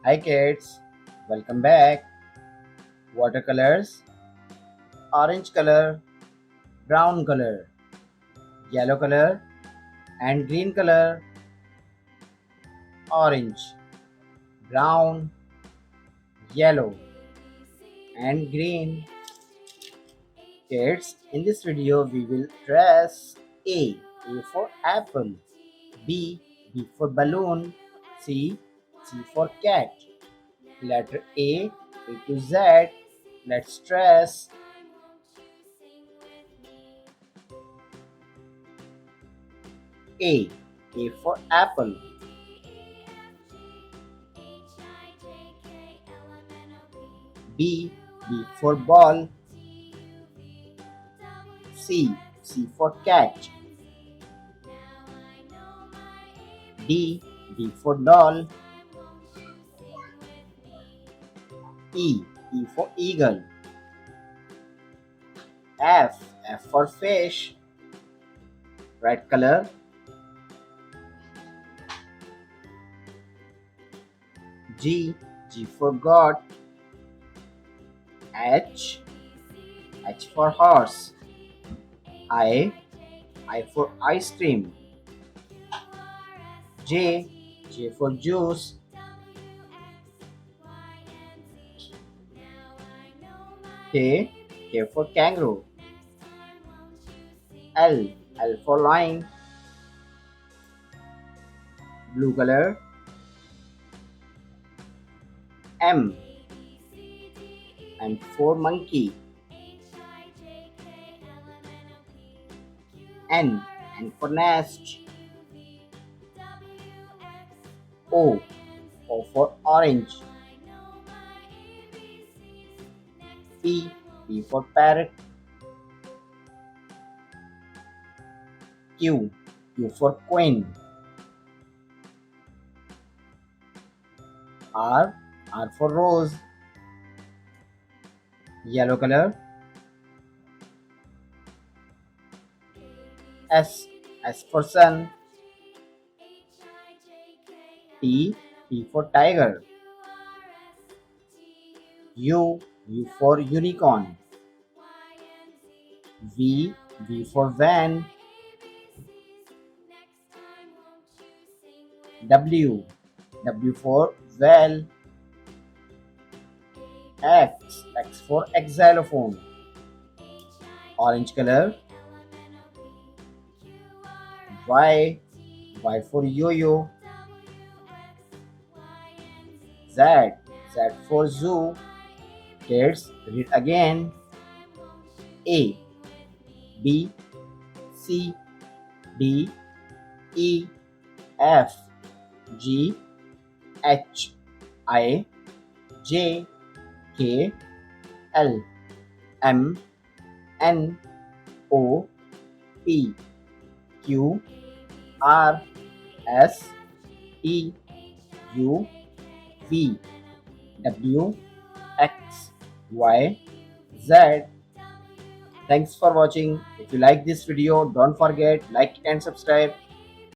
Hi kids, welcome back. Watercolors, orange color, brown color, yellow color and green color, orange, brown, yellow and green. Kids, in this video we will trace A for apple, B for balloon, C for cat. Letter A to Z. Let's trace A. A for apple. B for ball. C for cat. D for doll. E for eagle. F for fish. Red color. G for goat. H for horse. I for ice cream. J for juice. K for kangaroo. L for lion. Blue color. M for monkey. N for nest. O for orange. P for parrot. Q for queen. R for rose. Yellow color. S for sun. T for tiger. U for unicorn. V for van. W for well. X for xylophone. Orange color. Y for yo-yo. Z for zoo. Kids, read again. A B C D E F G H I J K L M N O P Q R S T U V W X Y Z. Thanks for watching. If you like this video, don't forget like and subscribe.